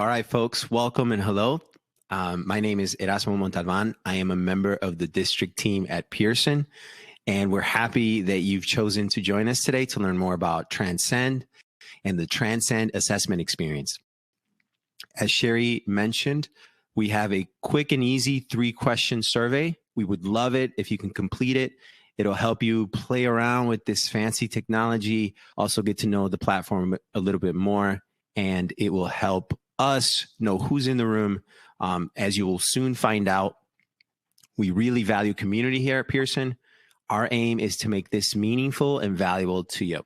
All right, folks, welcome and hello. My name is Erasmo Montalvan. I am a member of the district team at Pearson, and we're happy that you've chosen to join us today to learn more about Transcend and the Transcend assessment experience. As Sherry mentioned, we have a quick and easy 3-question survey. We would love it if you can complete it. It'll help you play around with this fancy technology, also get to know the platform a little bit more, and it will help us know who's in the room. As you will soon find out, we really value community here at Pearson. Our aim is to make this meaningful and valuable to you.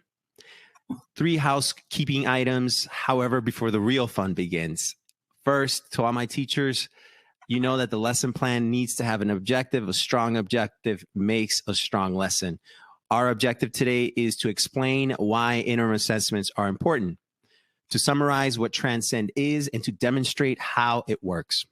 3 housekeeping items, however, before the real fun begins. First, to all my teachers, you know that the lesson plan needs to have an objective. A strong objective makes a strong lesson. Our objective today is to explain why interim assessments are important, to summarize what Transcend is, and to demonstrate how it works.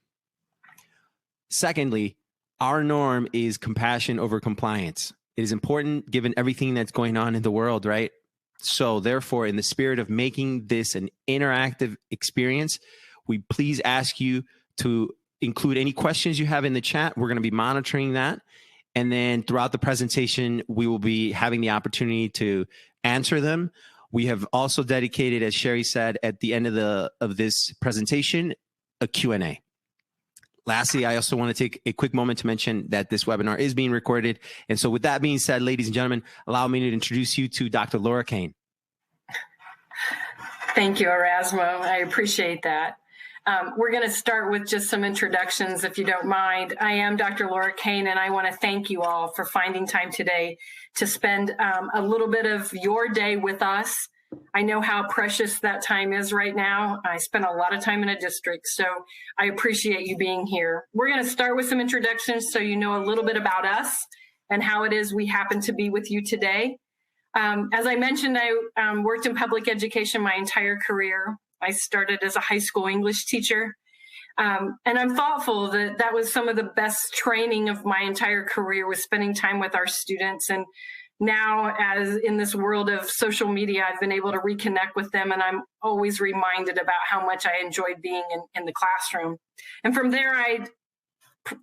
Secondly, our norm is compassion over compliance. It is important given everything that's going on in the world, right? So therefore, in the spirit of making this an interactive experience, we please ask you to include any questions you have in the chat. We're going to be monitoring that. And then throughout the presentation, we will be having the opportunity to answer them. We have also dedicated, as Sherry said, at the end of this presentation, a Q&A. Lastly, I also want to take a quick moment to mention that this webinar is being recorded. And so with that being said, ladies and gentlemen, allow me to introduce you to Dr. Laura Kane. Thank you, Erasmo. I appreciate that. We're going to start with just some introductions, if you don't mind. I am Dr. Laura Kane, and I want to thank you all for finding time today to spend a little bit of your day with us. I know how precious that time is right now. I spend a lot of time in a district, so I appreciate you being here. We're going to start with some introductions so you know a little bit about us and how it is we happen to be with you today. As I mentioned, I worked in public education my entire career. I started as a high school English teacher, and I'm thoughtful that that was some of the best training of my entire career, was spending time with our students. And now, as in this world of social media, I've been able to reconnect with them, and I'm always reminded about how much I enjoyed being in the classroom. And from there, I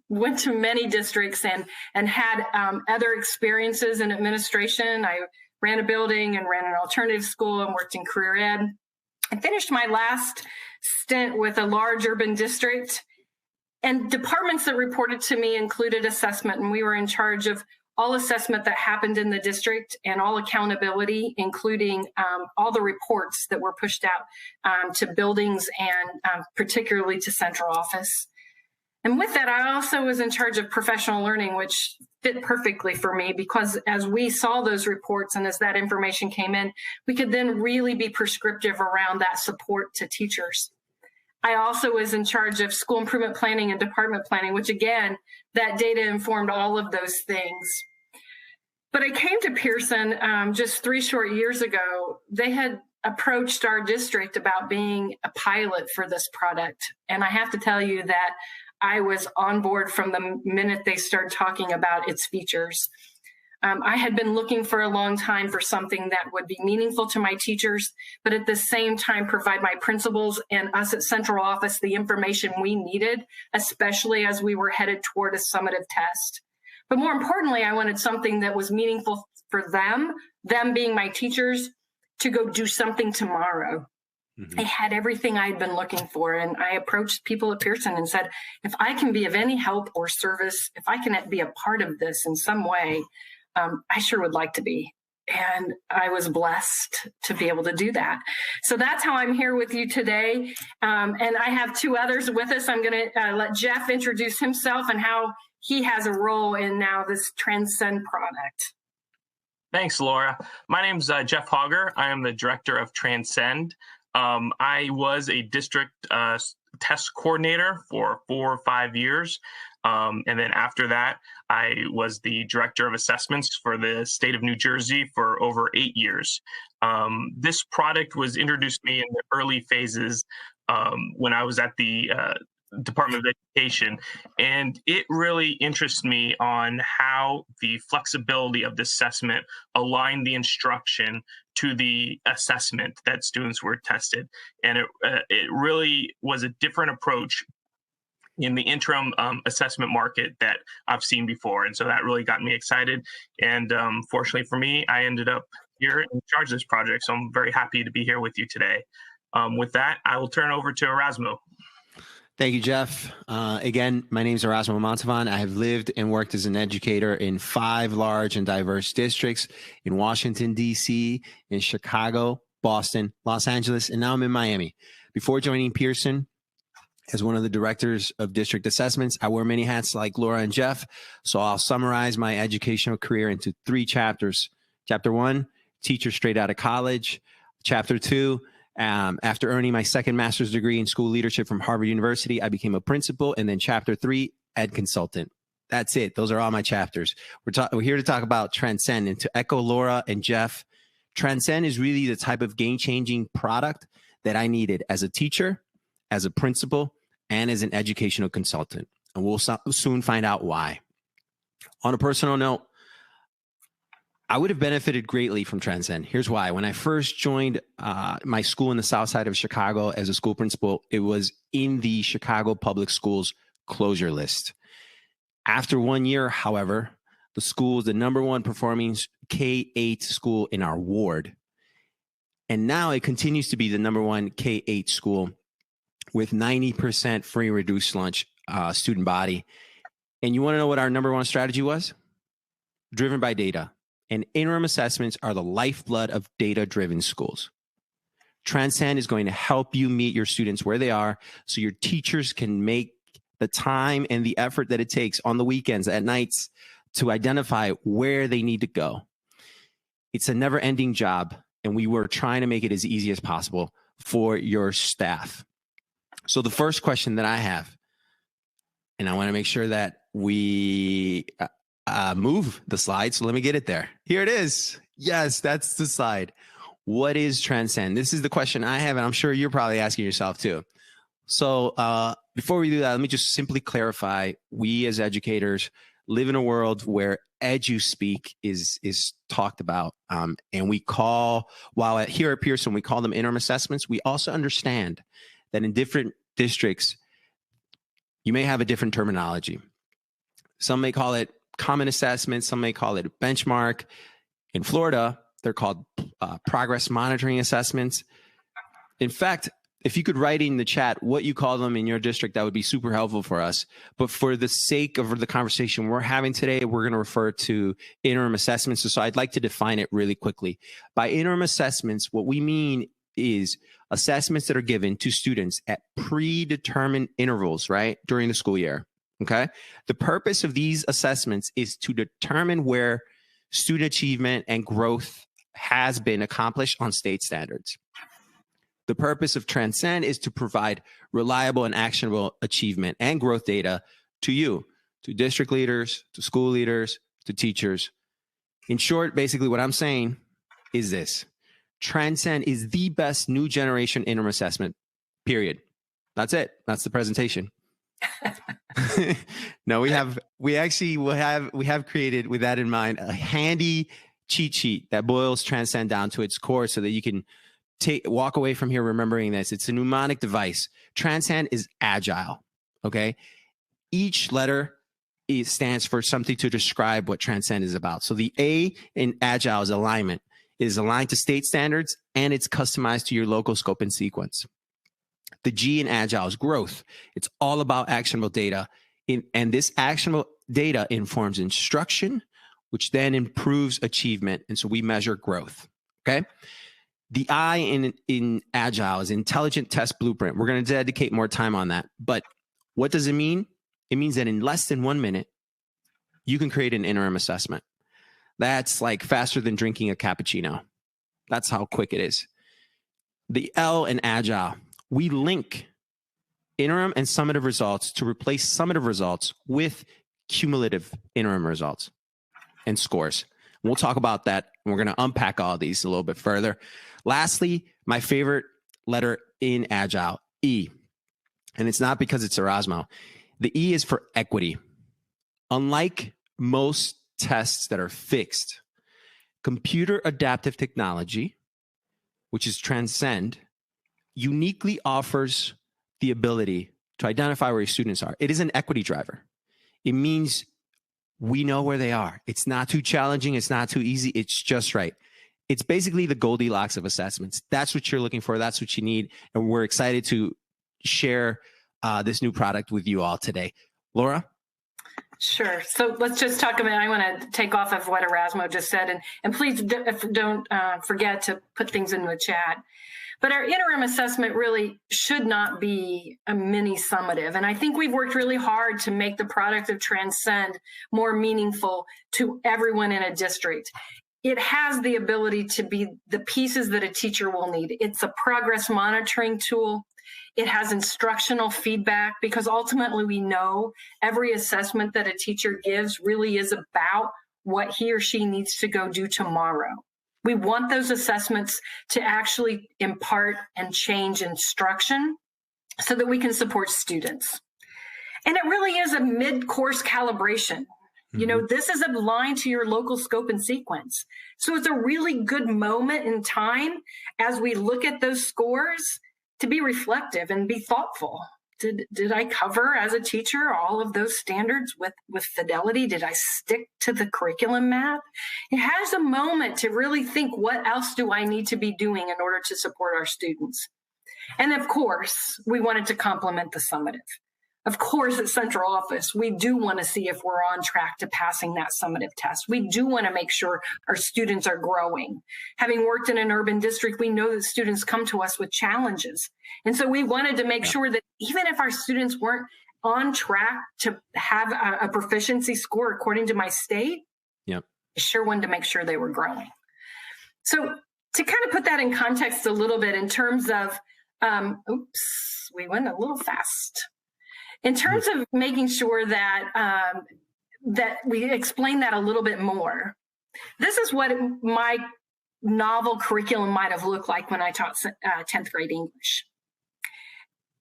went to many districts and had other experiences in administration. I ran a building and ran an alternative school and worked in career ed. I finished my last stint with a large urban district, and departments that reported to me included assessment, and we were in charge of all assessment that happened in the district and all accountability, including all the reports that were pushed out to buildings and particularly to central office. And with that, I also was in charge of professional learning, which fit perfectly for me, because as we saw those reports and as that information came in, we could then really be prescriptive around that support to teachers. I also was in charge of school improvement planning and department planning, which again, that data informed all of those things. But I came to Pearson just 3 short years ago. They had approached our district about being a pilot for this product. And I have to tell you that I was on board from the minute they started talking about its features. I had been looking for a long time for something that would be meaningful to my teachers, but at the same time provide my principals and us at central office the information we needed, especially as we were headed toward a summative test. But more importantly, I wanted something that was meaningful for them being my teachers, to go do something tomorrow. I had everything I'd been looking for, and I approached people at Pearson and said, if I can be of any help or service, if I can be a part of this in some way, I sure would like to be. And I was blessed to be able to do that. So that's how I'm here with you today. And I have 2 others with us. I'm going to let Jeff introduce himself and how he has a role in now this Transcend product. Thanks, Laura. My name's Jeff Hogger. I am the director of Transcend. I was a district test coordinator for 4 or 5 years. And then after that, I was the director of assessments for the state of New Jersey for over 8 years. This product was introduced to me in the early phases when I was at the Department of Education, and it really interests me on how the flexibility of the assessment aligned the instruction to the assessment that students were tested. And it really was a different approach in the interim assessment market that I've seen before. And so that really got me excited. And fortunately for me, I ended up here in charge of this project. So I'm very happy to be here with you today. With that, I will turn over to Erasmo. Thank you, Jeff. Again, my name is Erasmo Montalvan. I have lived and worked as an educator in 5 large and diverse districts in Washington, D.C., in Chicago, Boston, Los Angeles, and now I'm in Miami. Before joining Pearson as one of the directors of district assessments, I wore many hats like Laura and Jeff, so I'll summarize my educational career into 3 chapters. Chapter 1, teacher straight out of college. Chapter 2, after earning my 2nd master's degree in school leadership from Harvard University, I became a principal. And then chapter 3, ed consultant. That's it. Those are all my chapters. We're here to talk about Transcend. And to echo Laura and Jeff, Transcend is really the type of game-changing product that I needed as a teacher, as a principal, and as an educational consultant. And we'll soon find out why. On a personal note, I would have benefited greatly from Transcend. Here's why. When I first joined my school in the south side of Chicago as a school principal, it was in the Chicago Public Schools closure list. After 1 year, however, the school is the #1 performing K-8 school in our ward. And now it continues to be the #1 K-8 school with 90% free reduced lunch student body. And you want to know what our #1 strategy was? Driven by data. And interim assessments are the lifeblood of data-driven schools. Transcend is going to help you meet your students where they are so your teachers can make the time and the effort that it takes on the weekends, at nights, to identify where they need to go. It's a never-ending job, and we were trying to make it as easy as possible for your staff. So the first question that I have, and I want to make sure that we move the slide. So let me get it there. Here it is. Yes, that's the slide. What is Transcend? This is the question I have, and I'm sure you're probably asking yourself too. So before we do that, let me just simply clarify. We as educators live in a world where edu-speak is talked about. And we call, here at Pearson, we call them interim assessments. We also understand that in different districts, you may have a different terminology. Some may call it common assessment. Some may call it benchmark. In Florida, they're called progress monitoring assessments. In fact, if you could write in the chat what you call them in your district, that would be super helpful for us. But for the sake of the conversation we're having today, we're going to refer to interim assessments. So I'd like to define it really quickly. By interim assessments, what we mean is assessments that are given to students at predetermined intervals, right, during the school year. Okay. The purpose of these assessments is to determine where student achievement and growth has been accomplished on state standards. The purpose of Transcend is to provide reliable and actionable achievement and growth data to you, to district leaders, to school leaders, to teachers. In short, basically what I'm saying is this: Transcend is the best new generation interim assessment, period. That's it. That's the presentation. No, we have created, with that in mind, a handy cheat sheet that boils Transcend down to its core so that you can walk away from here remembering this. It's a mnemonic device. Transcend is agile. Okay. Each letter stands for something to describe what Transcend is about. So the A in agile is alignment. It is aligned to state standards and it's customized to your local scope and sequence. The G in agile is growth. It's all about actionable data. And this actionable data informs instruction, which then improves achievement. And so we measure growth. Okay. The I in agile is intelligent test blueprint. We're going to dedicate more time on that. But what does it mean? It means that in less than 1 minute, you can create an interim assessment. That's like faster than drinking a cappuccino. That's how quick it is. The L in agile, we link interim and summative results to replace summative results with cumulative interim results and scores. We'll talk about that. We're going to unpack all of these a little bit further. Lastly, my favorite letter in agile, E. and it's not because it's Erasmo. The E is for equity. Unlike most tests that are fixed, computer adaptive technology, which is Transcend, uniquely offers the ability to identify where your students are. It is an equity driver. It means we know where they are. It's not too challenging. It's not too easy. It's just right. It's basically the Goldilocks of assessments. That's what you're looking for. That's what you need. And we're excited to share this new product with you all today. Laura? Sure. So let's just talk about, I want to take off of what Erasmo just said, and please don't forget to put things in the chat. But our interim assessment really should not be a mini summative. And I think we've worked really hard to make the product of Transcend more meaningful to everyone in a district. It has the ability to be the pieces that a teacher will need. It's a progress monitoring tool. It has instructional feedback, because ultimately we know every assessment that a teacher gives really is about what he or she needs to go do tomorrow. We want those assessments to actually impart and change instruction so that we can support students. And it really is a mid-course calibration. You know, this is aligned to your local scope and sequence. So it's a really good moment in time as we look at those scores to be reflective and be thoughtful. Did I cover as a teacher all of those standards with fidelity? Did I stick to the curriculum map? It has a moment to really think, what else do I need to be doing in order to support our students? And of course, we wanted to complement the summative. Of course, at central office, we do want to see if we're on track to passing that summative test. We do want to make sure our students are growing. Having worked in an urban district, we know that students come to us with challenges. And so we wanted to make sure that even if our students weren't on track to have a proficiency score according to my state, I sure wanted to make sure they were growing. So to kind of put that in context a little bit in terms of, oops, we went a little fast. In terms of making sure that that we explain that a little bit more, this is what my novel curriculum might have looked like when I taught 10th grade English.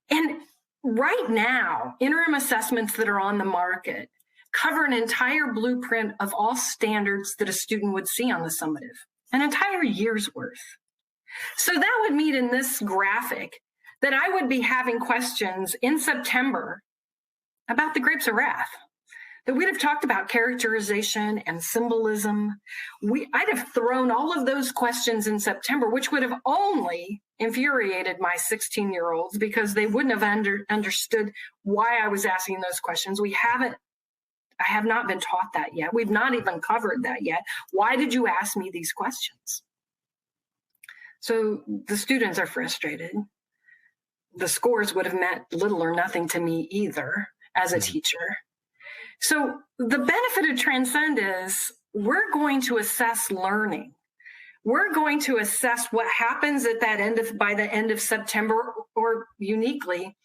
And right now, interim assessments that are on the market cover an entire blueprint of all standards that a student would see on the summative, an entire year's worth. So that would mean in this graphic that I would be having questions in September about the grapes of wrath, that we'd have talked about characterization and symbolism. I'd have thrown all of those questions in September, which would have only infuriated my 16-year-olds because they wouldn't have understood why I was asking those questions. I have not been taught that yet. We've not even covered that yet. Why did you ask me these questions? So the students are frustrated. The scores would have meant little or nothing to me either as a teacher. So the benefit of Transcend is we're going to assess learning. We're going to assess what happens at that by the end of September, or uniquely,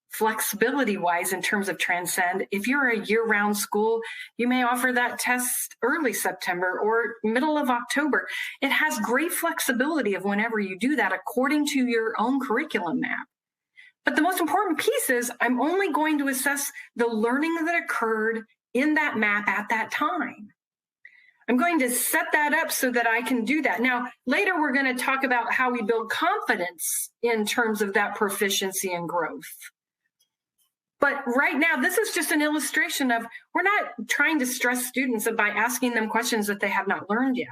flexibility-wise in terms of Transcend. If you're a year-round school, you may offer that test early September or middle of October. It has great flexibility of whenever you do that according to your own curriculum map. But the most important piece is I'm only going to assess the learning that occurred in that map at that time. I'm going to set that up so that I can do that. Now, later we're going to talk about how we build confidence in terms of that proficiency and growth. But right now, this is just an illustration of we're not trying to stress students by asking them questions that they have not learned yet.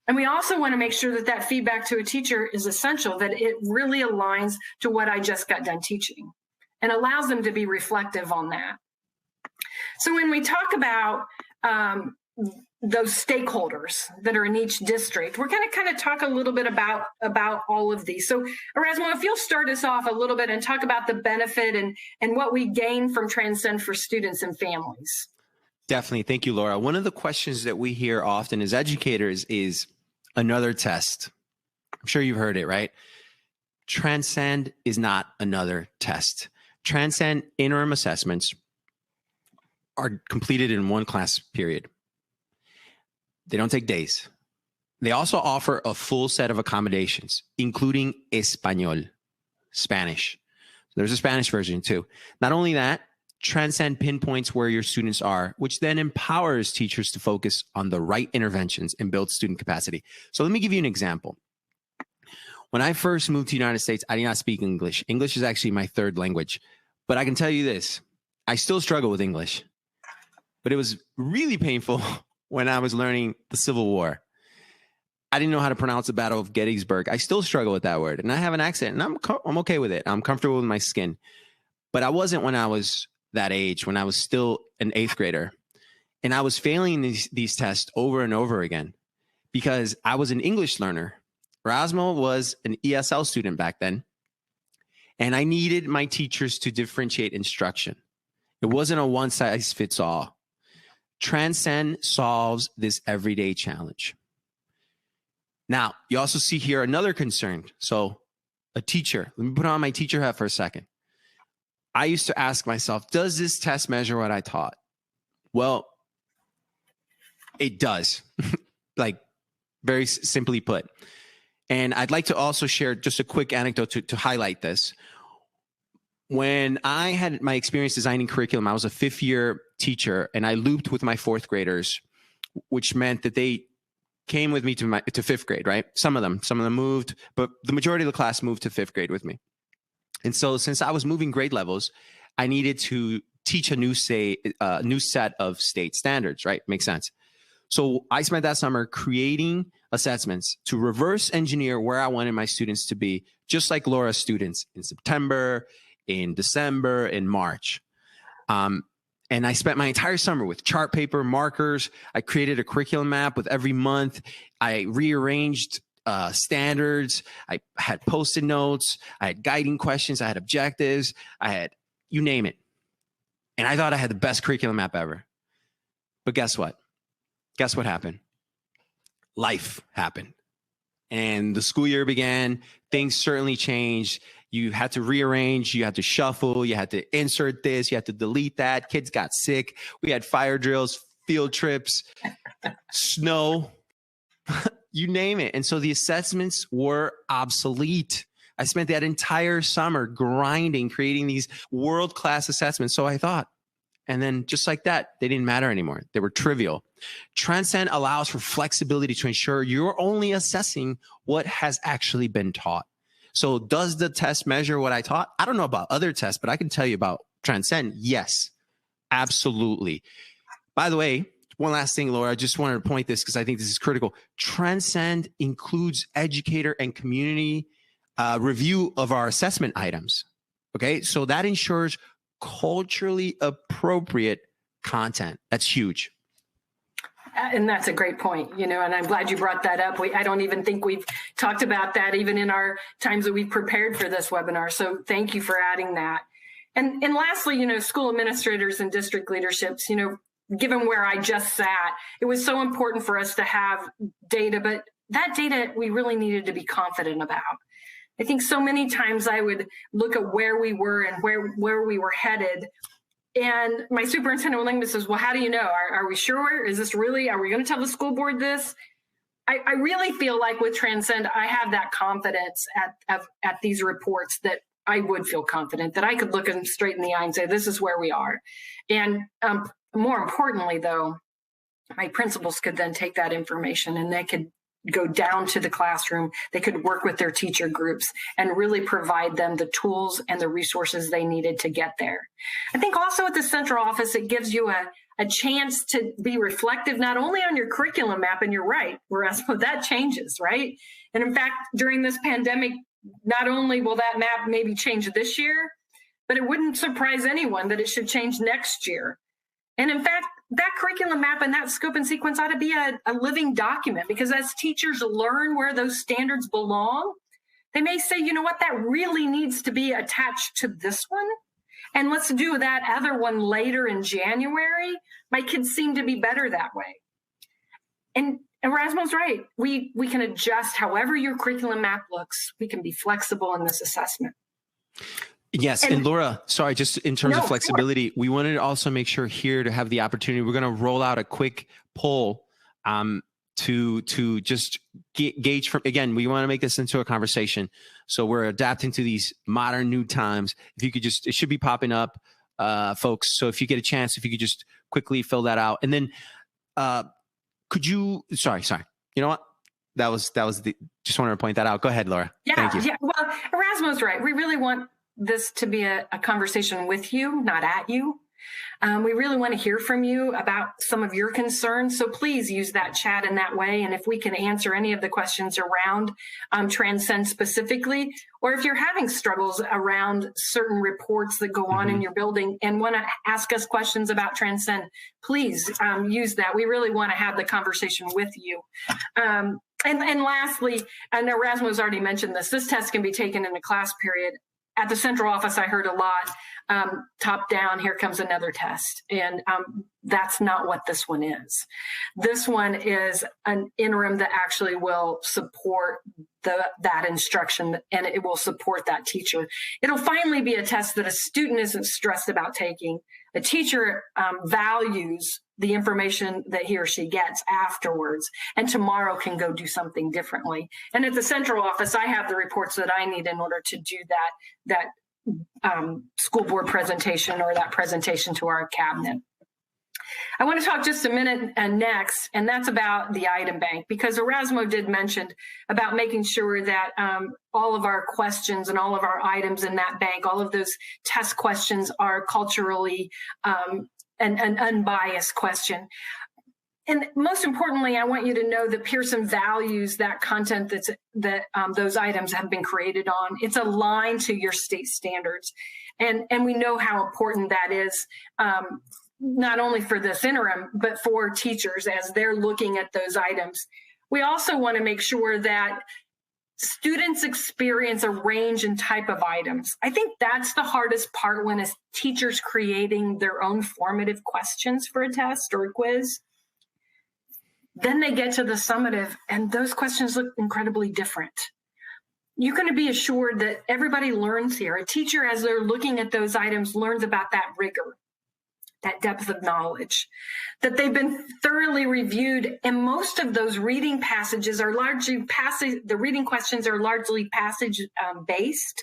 And we also want to make sure that that feedback to a teacher is essential, that it really aligns to what I just got done teaching and allows them to be reflective on that. So when we talk about those stakeholders that are in each district, we're going to kind of talk a little bit about all of these. So Erasmo, if you'll start us off a little bit and talk about the benefit and what we gain from Transcend for students and families. Definitely. Thank you, Laura. One of the questions that we hear often as educators is another test. I'm sure you've heard it, right? Transcend is not another test. Transcend interim assessments are completed in one class period. They don't take days. They also offer a full set of accommodations, including Español, Spanish. So There's a Spanish version too. Not only that, Transcend pinpoints where your students are, which then empowers teachers to focus on the right interventions and build student capacity. So let me give you an example. When I first moved to the United States, I did not speak English. English is actually my third language. But I can tell you this, I still struggle with English. But it was really painful when I was learning the Civil War. I didn't know how to pronounce the Battle of Gettysburg. I still struggle with that word. And I have an accent, and I'm okay with it. I'm comfortable with my skin. But I wasn't when I was that age, when I was still an 8th grader. And I was failing these tests over and over again because I was an English learner. Erasmo was an ESL student back then. And I needed my teachers to differentiate instruction. It wasn't a one-size-fits-all. Transcend solves this everyday challenge. Now, you also see here another concern. So a teacher, let me put on my teacher hat for a second. I used to ask myself, does this test measure what I taught? Well, it does, like very simply put. And I'd like to also share just a quick anecdote to highlight this. When I had my experience designing curriculum, I was a 5th-year teacher, and I looped with my 4th graders, which meant that they came with me to 5th grade, right? Some of them moved, but the majority of the class moved to 5th grade with me. And so since I was moving grade levels, I needed to teach a new set of state standards, right? Makes sense. So I spent that summer creating assessments to reverse engineer where I wanted my students to be, just like Laura's students in September, in December, in March. And I spent my entire summer with chart paper, markers. I created a curriculum map with every month. I rearranged standards. I had Post-it notes. I had guiding questions. I had objectives. I had, you name it. And I thought I had the best curriculum map ever. But guess what? Guess what happened? Life happened. And the school year began. Things certainly changed. You had to rearrange. You had to shuffle. You had to insert this. You had to delete that. Kids got sick. We had fire drills, field trips, snow. You name it. And so the assessments were obsolete. I spent that entire summer grinding, creating these world-class assessments. So I thought, and then just like that, they didn't matter anymore. They were trivial. Transcend allows for flexibility to ensure you're only assessing what has actually been taught. So does the test measure what I taught? I don't know about other tests, but I can tell you about Transcend. Yes, absolutely. By the way, one last thing, Laura, I just wanted to point this because I think this is critical. Transcend includes educator and community review of our assessment items. Okay, so that ensures culturally appropriate content. That's huge. And that's a great point, and I'm glad you brought that up. I don't even think we've talked about that even in our times that we've prepared for this webinar. So thank you for adding that. And lastly, school administrators and district leaderships, given where I just sat, it was so important for us to have data, but that data we really needed to be confident about. I think so many times I would look at where we were and where we were headed. And my superintendent linguist says, well, how do you know? Are we sure? Is this really, are we going to tell the school board this? I really feel like with Transcend, I have that confidence at these reports that I would feel confident that I could look them straight in the eye and say, this is where we are. And more importantly, though, my principals could then take that information and they could go down to the classroom. They could work with their teacher groups and really provide them the tools and the resources they needed to get there. I think also at the central office, it gives you a chance to be reflective, not only on your curriculum map, and you're right, whereas that changes, right? And in fact, during this pandemic, not only will that map maybe change this year, but it wouldn't surprise anyone that it should change next year. And in fact, that curriculum map and that scope and sequence ought to be a living document, because as teachers learn where those standards belong, they may say, you know what, that really needs to be attached to this one. And let's do that other one later in January. My kids seem to be better that way. And Erasmo's right. We can adjust however your curriculum map looks. We can be flexible in this assessment. Yes. And Laura, sorry, just in terms of flexibility, we wanted to also make sure here to have the opportunity. We're going to roll out a quick poll to to just gauge from, again, we want to make this into a conversation. So we're adapting to these modern new times. If you could just, it should be popping up, folks. So if you get a chance, if you could just quickly fill that out. And then could you, sorry. You know what? That was just wanted to point that out. Go ahead, Laura. Yeah. Thank you. Yeah. Well, Erasmo's right. We really want this to be a conversation with you, not at you. We really want to hear from you about some of your concerns. So please use that chat in that way. And if we can answer any of the questions around Transcend specifically, or if you're having struggles around certain reports that go on in your building and want to ask us questions about Transcend, please use that. We really want to have the conversation with you. And lastly, and Erasmo's already mentioned this test can be taken in the class period. At the central office, I heard a lot, top down, here comes another test. And that's not what this one is. This one is an interim that actually will support that instruction, and it will support that teacher. It'll finally be a test that a student isn't stressed about taking. A teacher values the information that he or she gets afterwards, and tomorrow can go do something differently. And at the central office, I have the reports that I need in order to do that school board presentation or that presentation to our cabinet. I want to talk just a minute next, and that's about the item bank, because Erasmo did mention about making sure that all of our questions and all of our items in that bank, all of those test questions are culturally an unbiased question. And most importantly, I want you to know that Pearson values that content that those items have been created on. It's aligned to your state standards. And we know how important that is, not only for this interim, but for teachers as they're looking at those items. We also want to make sure that students experience a range and type of items. I think that's the hardest part when a teacher's creating their own formative questions for a test or a quiz. Then they get to the summative, and those questions look incredibly different. You can be assured that everybody learns here. A teacher, as they're looking at those items, learns about that rigor, that depth of knowledge, that they've been thoroughly reviewed. And most of those reading passages are largely the reading questions are largely passage based,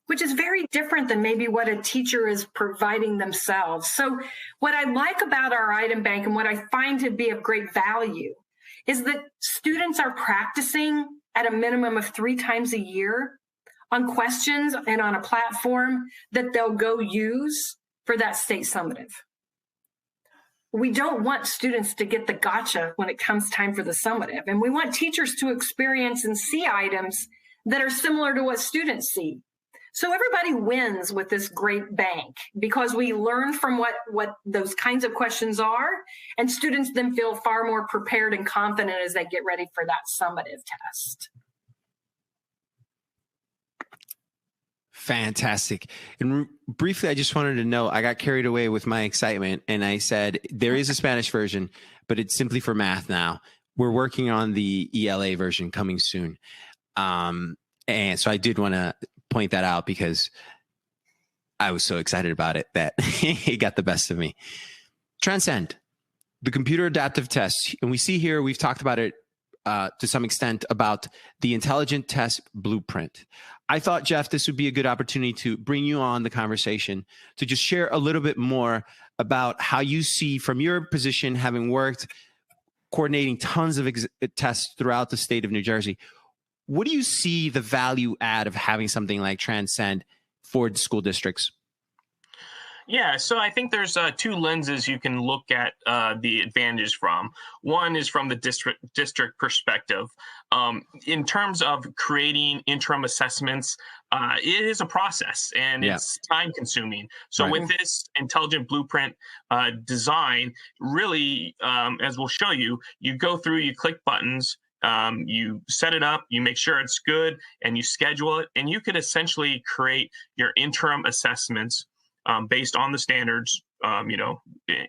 which is very different than maybe what a teacher is providing themselves. So what I like about our item bank and what I find to be of great value is that students are practicing at a minimum of 3 times a year on questions and on a platform that they'll go use for that state summative. We don't want students to get the gotcha when it comes time for the summative. And we want teachers to experience and see items that are similar to what students see. So everybody wins with this great bank because we learn from what those kinds of questions are, and students then feel far more prepared and confident as they get ready for that summative test. Fantastic. And briefly, I just wanted to know, I got carried away with my excitement and I said, there is a Spanish version, but it's simply for math now. We're working on the ELA version coming soon. And so I did want to point that out because I was so excited about it that it got the best of me. Transcend, the computer adaptive test. And we see here, we've talked about it to some extent about the intelligent test blueprint. I thought, Jeff, this would be a good opportunity to bring you on the conversation to just share a little bit more about how you see from your position, having worked coordinating tons of tests throughout the state of New Jersey. What do you see the value add of having something like Transcend for school districts? Yeah, so I think there's 2 lenses you can look at the advantage from. One is from the district perspective. In terms of creating interim assessments, it is a process and it's time consuming. So with this intelligent blueprint design, really, as we'll show you, you go through, you click buttons, you set it up, you make sure it's good, and you schedule it, and you could essentially create your interim assessments based on the standards,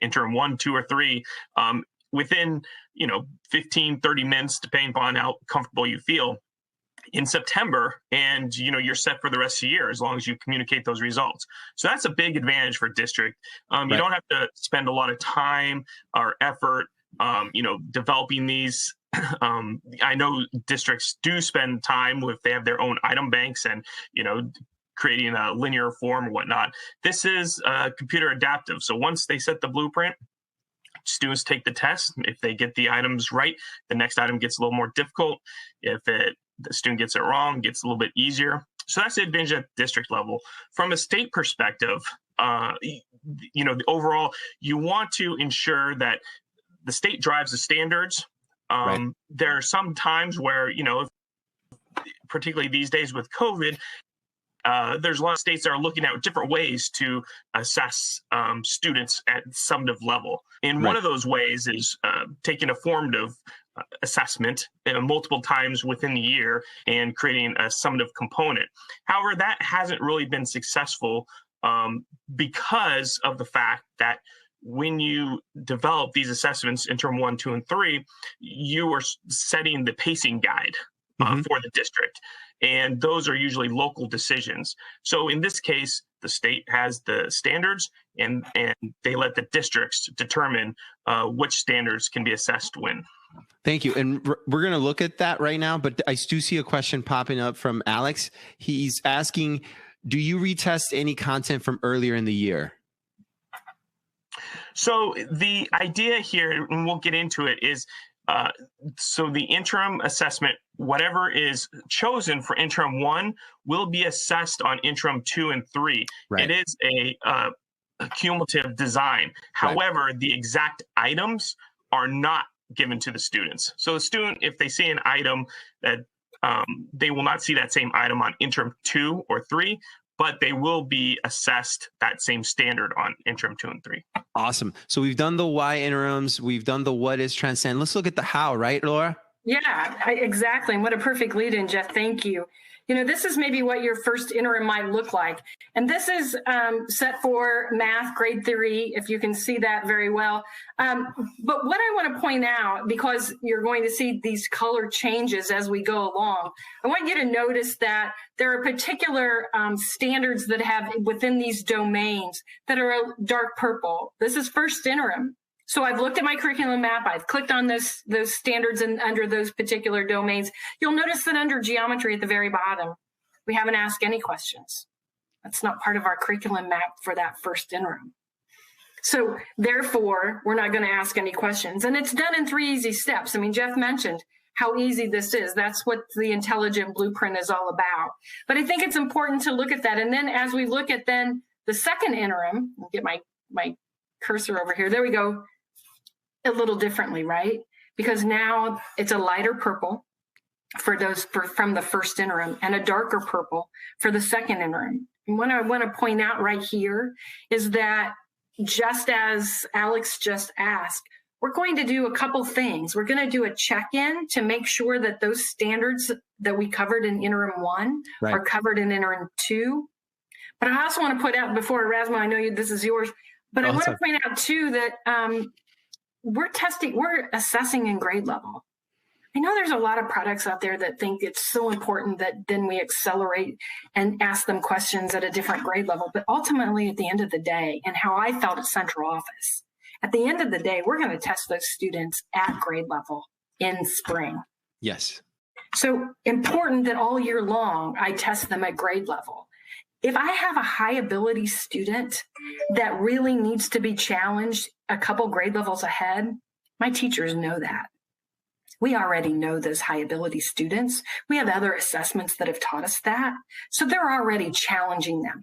interim 1, 2, or 3, within, 15, 30 minutes, depending upon how comfortable you feel in September. And, you're set for the rest of the year as long as you communicate those results. So that's a big advantage for district. You don't have to spend a lot of time or effort, developing these I know districts do spend time with, they have their own item banks and, creating a linear form or whatnot. This is computer adaptive. So once they set the blueprint, students take the test. If they get the items right, the next item gets a little more difficult. If the student gets it wrong, it gets a little bit easier. So that's the advantage at district level. From a state perspective, the overall, you want to ensure that the state drives the standards. Right. There are some times where, particularly these days with COVID, there's a lot of states that are looking at different ways to assess students at summative level. And one of those ways is taking a formative assessment multiple times within the year and creating a summative component. However, that hasn't really been successful because of the fact that when you develop these assessments, interim 1, 2, and 3, you are setting the pacing guide for the district. And those are usually local decisions. So in this case, the state has the standards and they let the districts determine which standards can be assessed when. Thank you. And we're going to look at that right now, but I do see a question popping up from Alex. He's asking, do you retest any content from earlier in the year? So the idea here, and we'll get into it, is so the interim assessment, whatever is chosen for interim 1 will be assessed on interim 2 and 3. Right. It is a cumulative design. However, the exact items are not given to the students. So the student, if they see an item that they will not see that same item on interim 2 or 3, but they will be assessed that same standard on interim 2 and 3. Awesome. So we've done the why interims. We've done the what is Transcend. Let's look at the how, right, Laura? Yeah, exactly. And what a perfect lead in, Jeff. Thank you. This is maybe what your first interim might look like. And this is set for math, grade 3, if you can see that very well. But what I want to point out, because you're going to see these color changes as we go along, I want you to notice that there are particular standards that have within these domains that are dark purple. This is first interim. So I've looked at my curriculum map. I've clicked on those standards and under those particular domains. You'll notice that under geometry at the very bottom, we haven't asked any questions. That's not part of our curriculum map for that first interim. So therefore, we're not going to ask any questions. And it's done in 3 easy steps. I mean, Jeff mentioned how easy this is. That's what the intelligent blueprint is all about. But I think it's important to look at that. And then as we look at then the second interim, I'll get my cursor over here. There we go. A little differently, right? Because now it's a lighter purple from the first interim and a darker purple for the second interim. And what I want to point out right here is that just as Alex just asked, we're going to do a couple things. We're going to do a check-in to make sure that those standards that we covered in interim 1 are covered in interim 2. But I also want to put out before Erasmo, I know this is yours, but I want to point out too that we're assessing in grade level. I know there's a lot of products out there that think it's so important that then we accelerate and ask them questions at a different grade level. But ultimately, at the end of the day, and how I felt at central office, at the end of the day, we're going to test those students at grade level in spring. Yes. So important that all year long, I test them at grade level. If I have a high ability student that really needs to be challenged a couple grade levels ahead, my teachers know that. We already know those high ability students. We have other assessments that have taught us that. So they're already challenging them.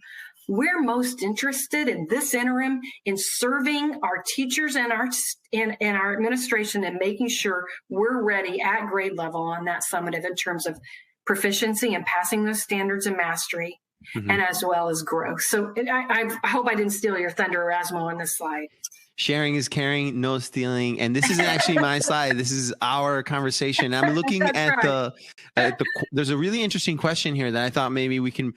We're most interested in this interim in serving our teachers and our administration and making sure we're ready at grade level on that summative in terms of proficiency and passing those standards and mastery. And as well as growth. So I hope I didn't steal your thunder, Erasmo, on this slide. Sharing is caring, no stealing. And this isn't actually my slide. This is our conversation. I'm looking at the there's a really interesting question here that I thought maybe we can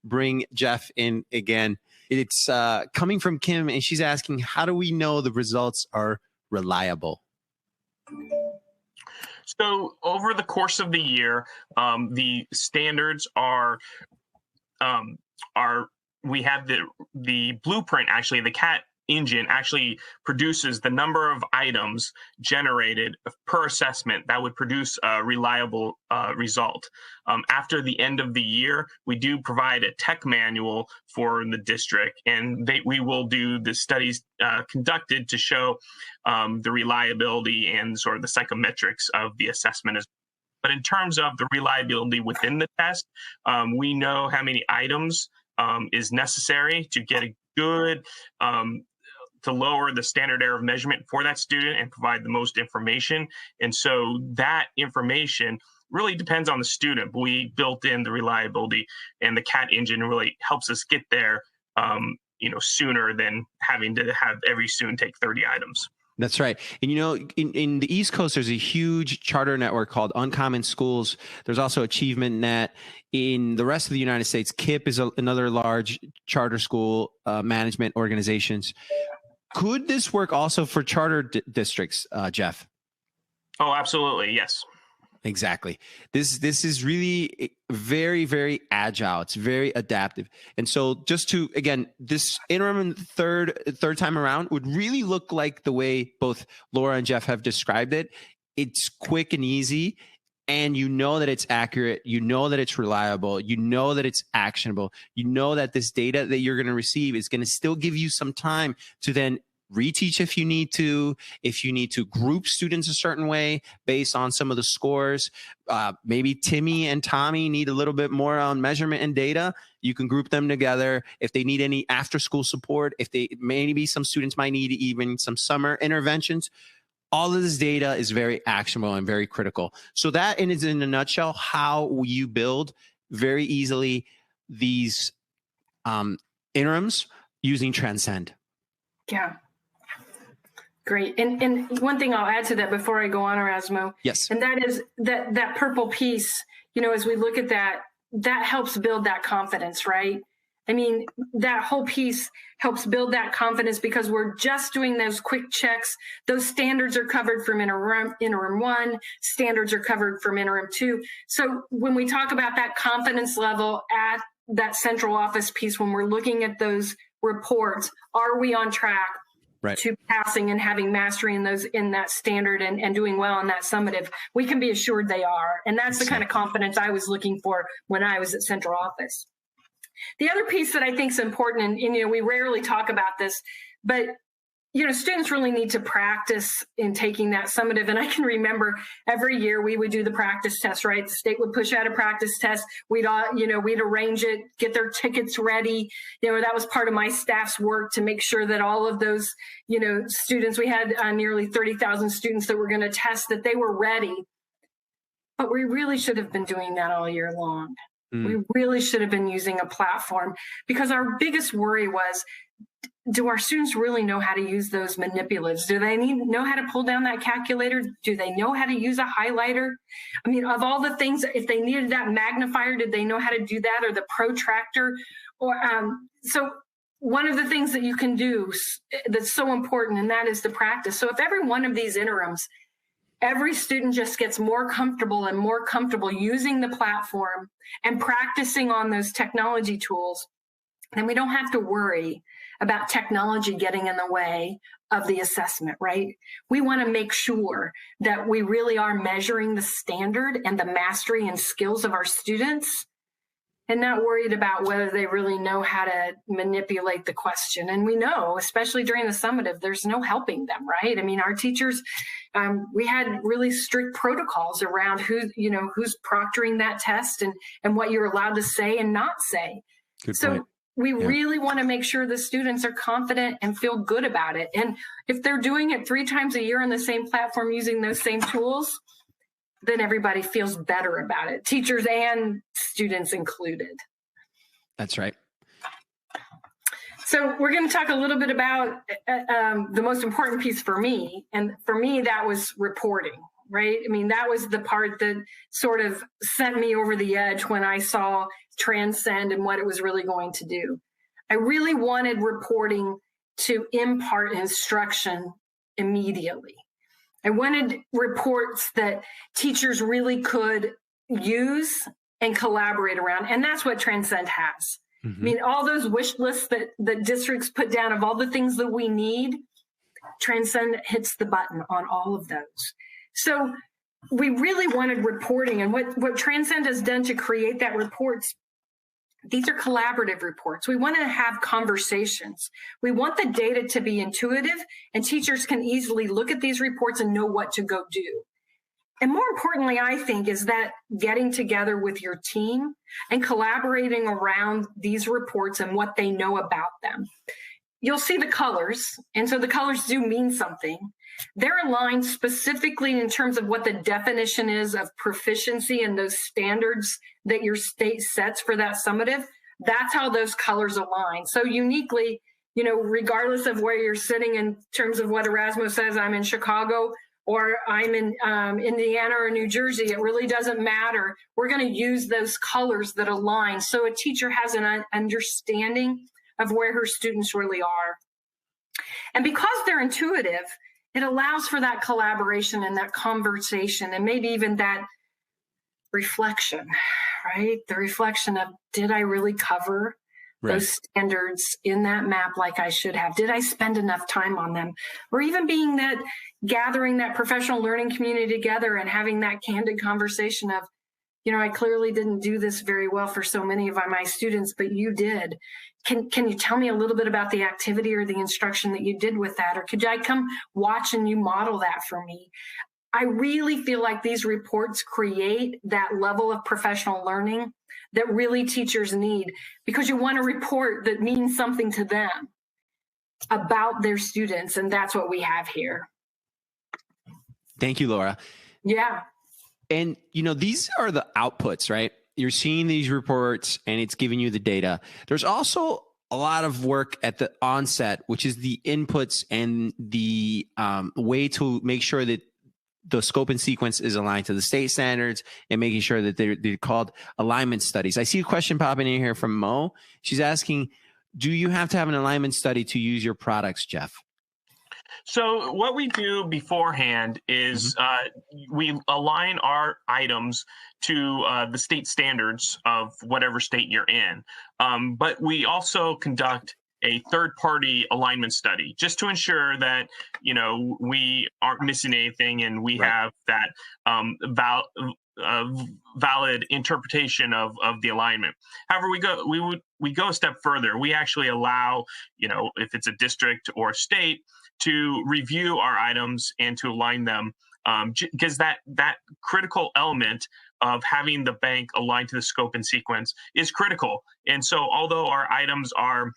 bring Jeff in again. It's coming from Kim, and she's asking, how do we know the results are reliable? So over the course of the year, the standards we have the blueprint, actually, the CAT engine actually produces the number of items generated per assessment that would produce a reliable result. After the end of the year, we do provide a tech manual for the district, and we will do the studies conducted to show the reliability and sort of the psychometrics of the assessment. But in terms of the reliability within the test, we know how many items is necessary to get a good, to lower the standard error of measurement for that student and provide the most information. And so that information really depends on the student, but we built in the reliability, and the CAT engine really helps us get there, sooner than having to have every student take 30 items. That's right. And, in the East Coast, there's a huge charter network called Uncommon Schools. There's also Achievement Net. In the rest of the United States, KIPP is another large charter school management organizations. Could this work also for charter districts, Jeff? Oh, absolutely. Yes. Exactly. This is really very, very agile. It's very adaptive. And so just to, again, this interim and third time around would really look like the way both Laura and Jeff have described it. It's quick and easy, and you know that it's accurate. You know that it's reliable. You know that it's actionable. You know that this data that you're going to receive is going to still give you some time to then reteach if you need to group students a certain way based on some of the scores. Maybe Timmy and Tommy need a little bit more on measurement and data. You can group them together. If they need any after school support, maybe some students might need even some summer interventions. All of this data is very actionable and very critical. So that is in a nutshell how you build very easily these interims using Transcend. Yeah. Great. And one thing I'll add to that before I go on, Erasmo. Yes. And that is that purple piece, as we look at that helps build that confidence, right? I mean, that whole piece helps build that confidence because we're just doing those quick checks. Those standards are covered from interim 1, standards are covered from interim 2. So when we talk about that confidence level at that central office piece, when we're looking at those reports, are we on track? Right. To passing and having mastery in that standard and doing well on that summative, we can be assured they are. And that's the kind of confidence I was looking for when I was at central office. The other piece that I think is important, and we rarely talk about this, but students really need to practice in taking that summative. And I can remember every year we would do the practice test, right? The state would push out a practice test. We'd arrange it, get their tickets ready. That was part of my staff's work to make sure that all of those, students, we had nearly 30,000 students that were going to test, that they were ready. But we really should have been doing that all year long. We really should have been using a platform, because our biggest worry was, do our students really know how to use those manipulatives? Do they know how to pull down that calculator? Do they know how to use a highlighter? I mean, of all the things, if they needed that magnifier, did they know how to do that, or the protractor? Or so one of the things that you can do that's so important, and that is the practice. So if every one of these interims, every student just gets more comfortable and more comfortable using the platform and practicing on those technology tools, then we don't have to worry about technology getting in the way of the assessment, right? We want to make sure that we really are measuring the standard and the mastery and skills of our students, and not worried about whether they really know how to manipulate the question. And we know, especially during the summative, there's no helping them, right? I mean, our teachers, we had really strict protocols around who's proctoring that test and what you're allowed to say and not say. Good point. We really want to make sure the students are confident and feel good about it. And if they're doing it 3 times a year on the same platform using those same tools, then everybody feels better about it, teachers and students included. That's right. So we're going to talk a little bit about the most important piece for me. And for me, that was reporting, right? I mean, that was the part that sort of sent me over the edge when I saw Transcend and what it was really going to do. I really wanted reporting to impart instruction immediately. I wanted reports that teachers really could use and collaborate around. And that's what Transcend has. I mean, all those wish lists that districts put down of all the things that we need, Transcend hits the button on all of those. So we really wanted reporting, and what Transcend has done to create that reports, these are collaborative reports. We want to have conversations. We want the data to be intuitive, and teachers can easily look at these reports and know what to go do. And more importantly, I think, is that getting together with your team and collaborating around these reports and what they know about them. You'll see the colors, and so the colors do mean something. They're aligned specifically in terms of what the definition is of proficiency and those standards that your state sets for that summative. That's how those colors align. So uniquely, you know, regardless of where you're sitting in terms of what Erasmo says, I'm in Chicago or I'm in Indiana or New Jersey, it really doesn't matter. We're going to use those colors that align so a teacher has an understanding of where her students really are. And because they're intuitive, it allows for that collaboration and that conversation and maybe even that reflection, right? The reflection of, did I really cover those standards in that map like I should have? Did I spend enough time on them? Or even being that, gathering that professional learning community together and having that candid conversation of, you know, I clearly didn't do this very well for so many of my students, but you did. Can you tell me a little bit about the activity or the instruction that you did with that? Or could I come watch and you model that for me? I really feel like these reports create that level of professional learning that really teachers need, because you want a report that means something to them about their students. And that's what we have here. Thank you, Laura. Yeah. And, you know, these are the outputs, right? You're seeing these reports and it's giving you the data. There's also a lot of work at the onset, which is the inputs and the way to make sure that the scope and sequence is aligned to the state standards and making sure that they're called alignment studies. I see a question popping in here from Mo. She's asking, do you have to have an alignment study to use your products, Jeff? So what we do beforehand is we align our items to the state standards of whatever state you're in. But we also conduct a third-party alignment study just to ensure that, you know, we aren't missing anything and we have that valid interpretation of the alignment. However, we go a step further. We actually allow, you know, if it's a district or a state, to review our items and to align them, because that critical element of having the bank aligned to the scope and sequence is critical. And so although our items are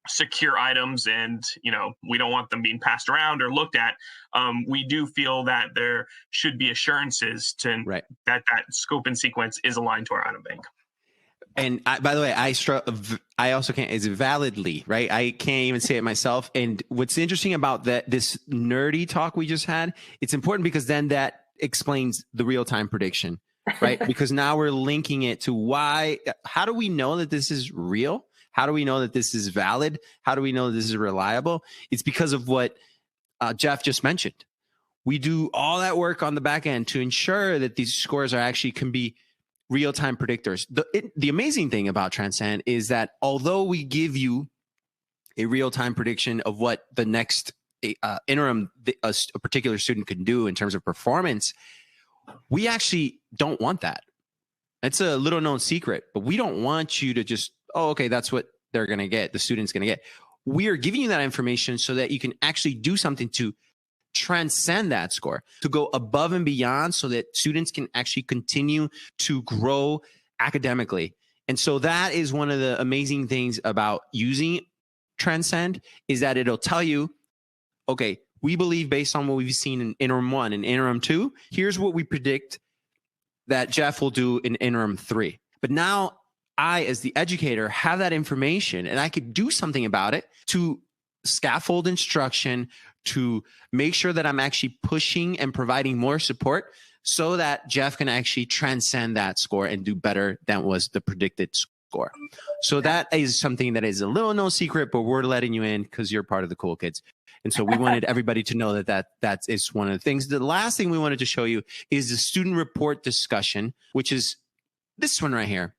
secure items and, you know, we don't want them being passed around or looked at, we do feel that there should be assurances to that scope and sequence is aligned to our item bank. And by the way, I also can't, is it validly, right? I can't even say it myself. And what's interesting about this nerdy talk we just had, it's important because then that explains the real-time prediction, right? Because now we're linking it to how do we know that this is real? How do we know that this is valid? How do we know that this is reliable? It's because of what Jeff just mentioned. We do all that work on the back end to ensure that these scores can be real-time predictors. The amazing thing about Transcend is that although we give you a real-time prediction of what the next interim a particular student can do in terms of performance, we actually don't want that. It's a little known secret, but we don't want you to just, oh, okay, that's what they're going to get, the student's going to get. We are giving you that information so that you can actually do something to transcend that score, to go above and beyond so that students can actually continue to grow academically. And so that is one of the amazing things about using Transcend, is that it'll tell you, okay, we believe based on what we've seen in interim 1 and interim 2, here's what we predict that Jeff will do in interim 3. But now I, as the educator, have that information and I could do something about it to scaffold instruction, to make sure that I'm actually pushing and providing more support so that Jeff can actually transcend that score and do better than was the predicted score. So that is something that is a little no secret, but we're letting you in because you're part of the cool kids. And so we wanted everybody to know that is one of the things. The last thing we wanted to show you is the student report discussion, which is this one right here.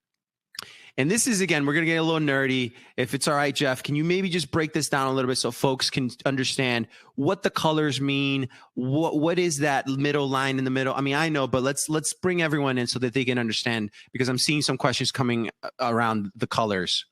And this is, again, we're going to get a little nerdy. If it's all right, Jeff, can you maybe just break this down a little bit so folks can understand what the colors mean? What is that middle line in the middle? I mean, I know, but let's bring everyone in so that they can understand, because I'm seeing some questions coming around the colors.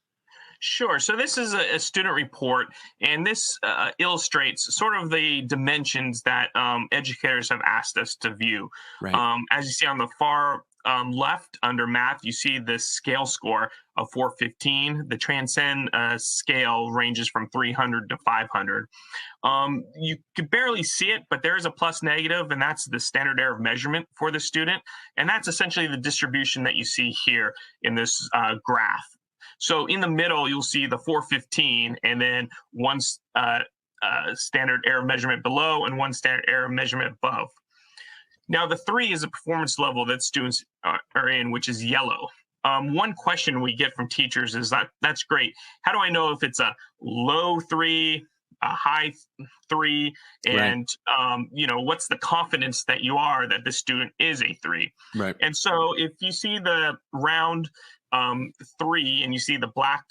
Sure. So this is a student report, and this illustrates sort of the dimensions that educators have asked us to view. Right. As you see on the far left under math, you see the scale score of 415. The Transcend scale ranges from 300 to 500. You could barely see it, but there is a plus negative, and that's the standard error of measurement for the student. And that's essentially the distribution that you see here in this graph. So in the middle, you'll see the 415, and then one standard error measurement below and one standard error measurement above. Now, the 3 is a performance level that students are in, which is yellow. One question we get from teachers is that's great. How do I know if it's a low 3, a high 3, and what's the confidence that you are that the student is a 3? Right. And so if you see the round 3 and you see the black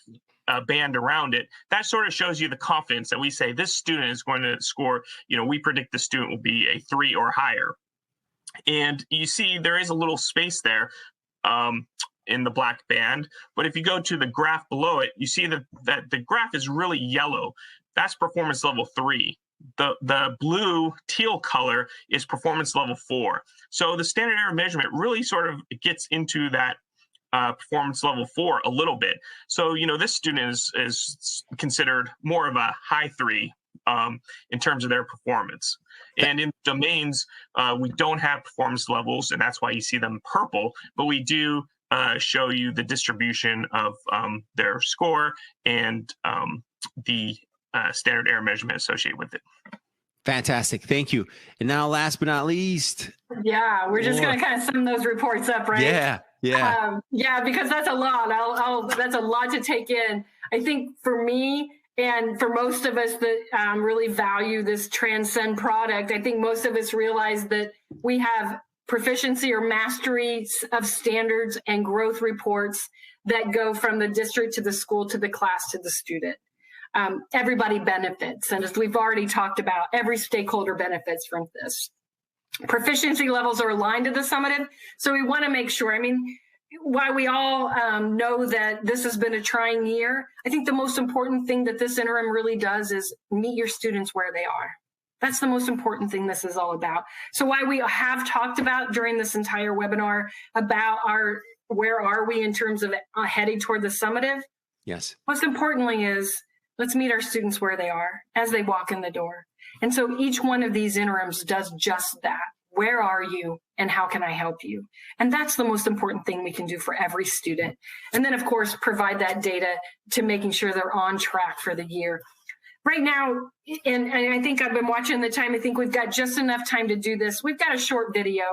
band around it, that sort of shows you the confidence that we say this student is going to score. We predict the student will be a 3 or higher. And you see there is a little space there in the black band. But if you go to the graph below it, you see that the graph is really yellow. That's performance level 3. The blue teal color is performance level 4. So the standard error measurement really sort of gets into that performance level 4 a little bit. So, this student is considered more of a high 3 in terms of their performance. And in domains, we don't have performance levels, and that's why you see them purple, but we do show you the distribution of their score and the standard error measurement associated with it. Fantastic. Thank you. And now, last but not least. Yeah, we're just going to kind of sum those reports up, right? Yeah. Because that's a lot. That's a lot to take in. I think for me and for most of us that really value this Transcend product, I think most of us realize that we have proficiency or mastery of standards and growth reports that go from the district to the school to the class to the student. Everybody benefits. And as we've already talked about, every stakeholder benefits from this. Proficiency levels are aligned to the summative. So we want to make sure, while we all know that this has been a trying year, I think the most important thing that this interim really does is meet your students where they are. That's the most important thing this is all about. So why we have talked about during this entire webinar about where are we in terms of heading toward the summative? Yes. Most importantly is let's meet our students where they are as they walk in the door. And so each one of these interims does just that. Where are you and how can I help you? And that's the most important thing we can do for every student. And then, of course, provide that data to making sure they're on track for the year. Right now, and I think I've been watching the time, I think we've got just enough time to do this. We've got a short video,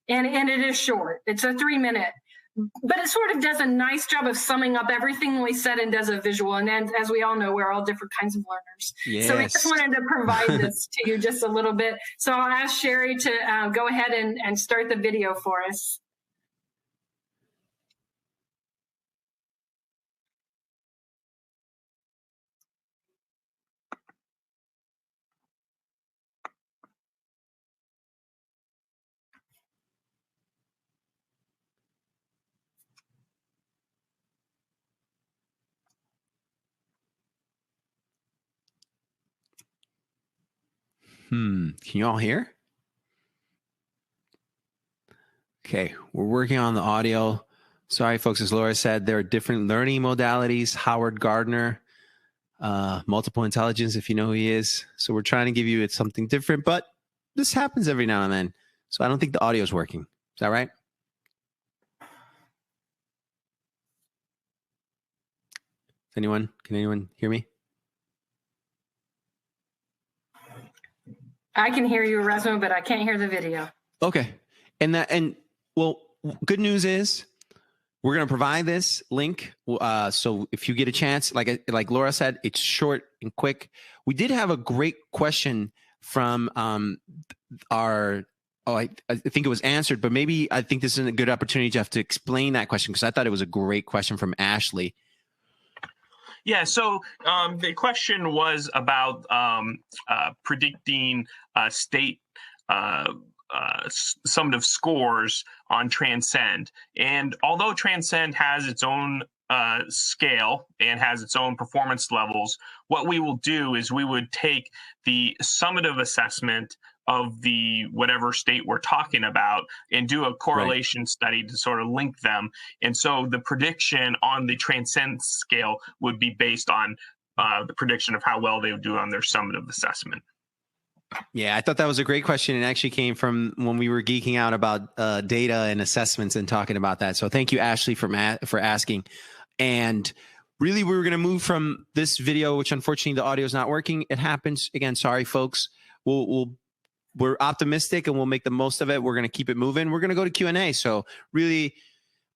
and it is short. It's a 3-minute. But it sort of does a nice job of summing up everything we said and does a visual. And as we all know, we're all different kinds of learners. Yes. So we just wanted to provide this to you just a little bit. So I'll ask Sherry to go ahead and start the video for us. Can you all hear? Okay, we're working on the audio. Sorry, folks, as Laura said, there are different learning modalities. Howard Gardner, multiple intelligence, if you know who he is. So we're trying to give you something different, but this happens every now and then. So I don't think the audio is working. Is that right? Can anyone hear me? I can hear you, Erasmo, but I can't hear the video. Okay. Well, good news is we're going to provide this link. So if you get a chance, like Laura said, it's short and quick. We did have a great question from our Oh, I think it was answered, but maybe I think this is a good opportunity, Jeff, to explain that question, because I thought it was a great question from Ashley. Yeah, so the question was about predicting state summative scores on Transcend. And although Transcend has its own scale and has its own performance levels, what we will do is we would take the summative assessment of the whatever state we're talking about and do a correlation study to sort of link them. And so the prediction on the Transcend scale would be based on the prediction of how well they would do on their summative assessment. Yeah, I thought that was a great question. It actually came from when we were geeking out about data and assessments and talking about that. So thank you, Ashley, for asking. And really, we were going to move from this video, which unfortunately the audio is not working. It happens. Again, sorry, folks. We're optimistic and we'll make the most of it. We're going to keep it moving. We're going to go to Q&A. So really,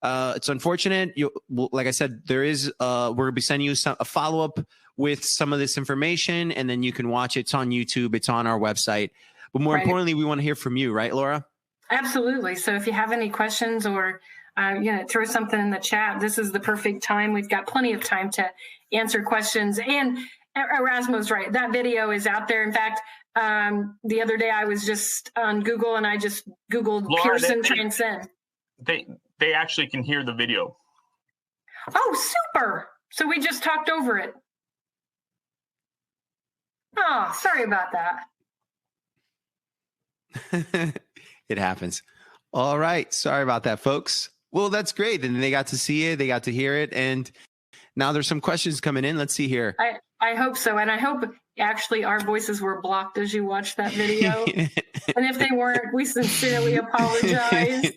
it's unfortunate. Like I said, there is, we're going to be sending you a follow-up with some of this information, and then you can watch it. It's on YouTube. It's on our website. But more importantly, we want to hear from you, right, Laura? Absolutely. So if you have any questions or, throw something in the chat, this is the perfect time. We've got plenty of time to answer questions. And Erasmo's right. That video is out there. In fact, the other day I was just on Google and I just Googled Laura, Pearson Transcend. They actually can hear the video. Oh, super. So we just talked over it. Oh, sorry about that. It happens. All right. Sorry about that, folks. Well, that's great. Then they got to see it. They got to hear it. And now there's some questions coming in. Let's see here. I hope so. And I hope actually our voices were blocked as you watched that video. And if they weren't, we sincerely apologize.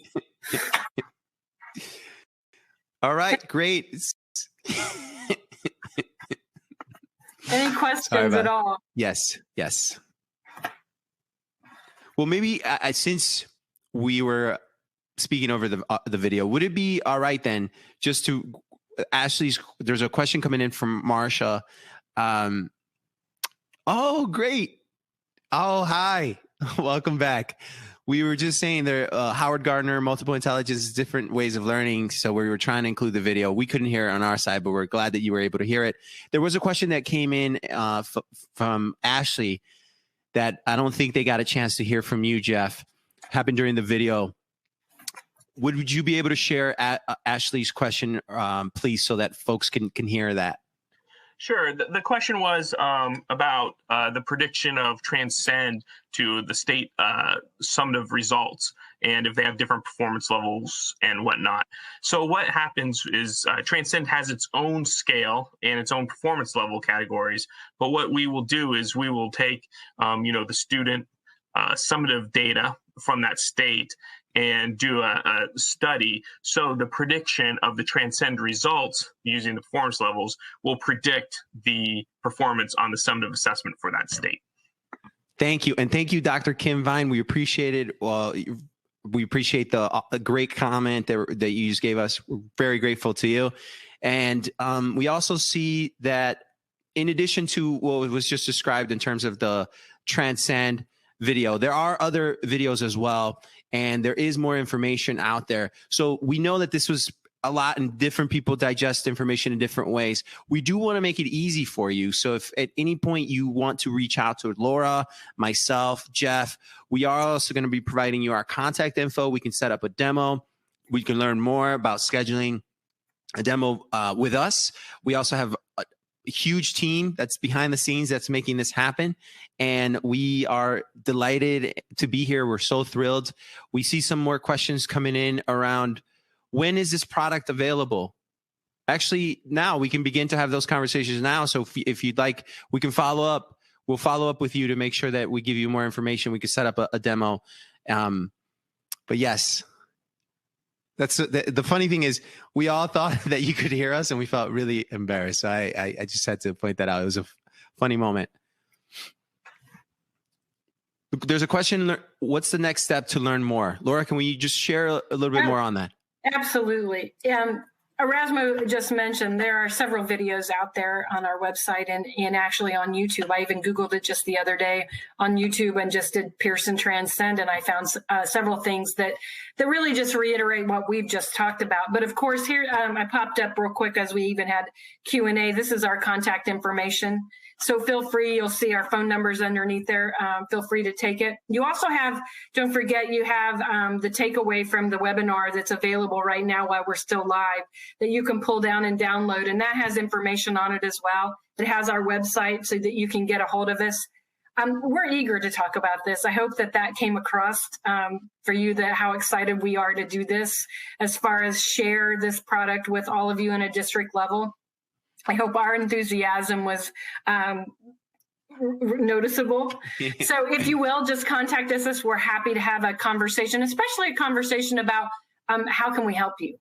All right. Great. Any questions at all? Yes. Yes. Well, maybe since we were speaking over the video, would it be all right then just to Ashley's, there's a question coming in from Marsha. Oh, great. Oh, hi. Welcome back. We were just saying there, Howard Gardner, multiple intelligence, different ways of learning. So we were trying to include the video. We couldn't hear it on our side, but we're glad that you were able to hear it. There was a question that came in from Ashley that I don't think they got a chance to hear from you, Jeff. Happened during the video. Would you be able to share Ashley's question, please, so that folks can hear that? Sure. The question was about the prediction of Transcend to the state summative results and if they have different performance levels and whatnot. So what happens is Transcend has its own scale and its own performance level categories. But what we will do is we will take, the student summative data from that state and do a study. So the prediction of the Transcend results using the performance levels will predict the performance on the summative assessment for that state. Thank you. And thank you, Dr. Kim Vine. We appreciate it. Well, we appreciate the great comment that you just gave us. We're very grateful to you. And we also see that in addition to what was just described in terms of the Transcend video, there are other videos as well. And there is more information out there. So we know that this was a lot and different people digest information in different ways. We do want to make it easy for you. So if at any point you want to reach out to Laura, myself, Jeff, we are also going to be providing you our contact info. We can set up a demo. We can learn more about scheduling a demo with us. We also have a huge team that's behind the scenes that's making this happen. And we are delighted to be here. We're so thrilled. We see some more questions coming in around when is this product available? Actually, now we can begin to have those conversations now. So if you'd like, we can follow up. We'll follow up with you to make sure that we give you more information. We can set up a demo. But yes, that's the funny thing is we all thought that you could hear us and we felt really embarrassed. So I just had to point that out. It was a funny moment. There's a question. What's the next step to learn more? Laura, can we just share a little bit more on that? Absolutely. Erasmo just mentioned there are several videos out there on our website and actually on YouTube. I even Googled it just the other day on YouTube and just did Pearson Transcend, and I found several things that really just reiterate what we've just talked about. But of course, here I popped up real quick as we even had Q&A. This is our contact information. So feel free, you'll see our phone numbers underneath there. Feel free to take it. You also have, don't forget, you have the takeaway from the webinar that's available right now while we're still live that you can pull down and download. And that has information on it as well. It has our website so that you can get a hold of us. We're eager to talk about this. I hope that came across for you, that how excited we are to do this as far as share this product with all of you in a district level. I hope our enthusiasm was noticeable. So if you will, just contact us. We're happy to have a conversation, especially a conversation about how can we help you?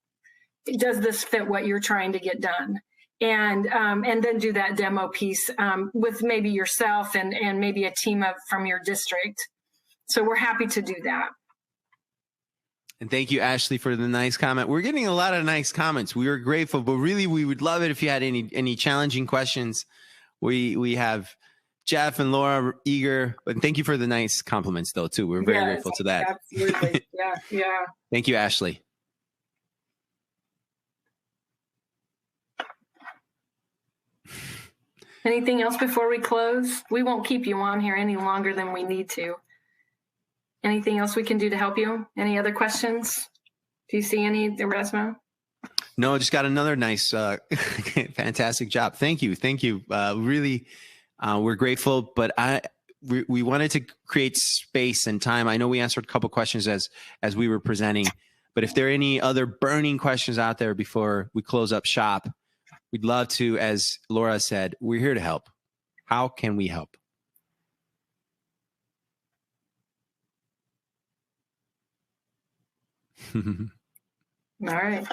Does this fit what you're trying to get done? And then do that demo piece with maybe yourself and maybe a team from your district. So we're happy to do that. And thank you, Ashley, for the nice comment. We're getting a lot of nice comments. We are grateful, but really we would love it if you had any challenging questions. We have Jeff and Laura eager, but thank you for the nice compliments though too. We're very grateful to that. Absolutely. Yeah. Thank you, Ashley. Anything else before we close? We won't keep you on here any longer than we need to. Anything else we can do to help you? Any other questions? Do you see any, Erasmo? No, just got another nice, fantastic job. Thank you. Really, we're grateful, but we wanted to create space and time. I know we answered a couple questions as we were presenting, but if there are any other burning questions out there before we close up shop, we'd love to, as Laura said, we're here to help. How can we help? All right.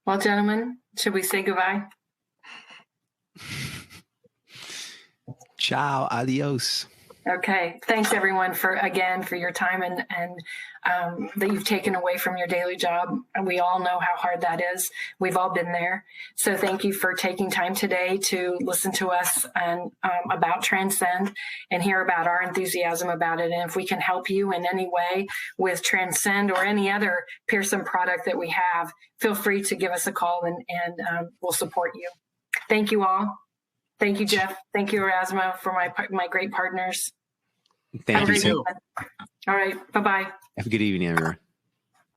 Well, gentlemen, should we say goodbye? Ciao, adios. Okay. Thanks everyone for your time and that you've taken away from your daily job. We all know how hard that is. We've all been there. So thank you for taking time today to listen to us and about Transcend and hear about our enthusiasm about it. And if we can help you in any way with Transcend or any other Pearson product that we have, feel free to give us a call and we'll support you. Thank you all. Thank you, Jeff. Thank you, Erasmo, for my great partners. Thank you. All right. Bye-bye. Have a good evening, everyone.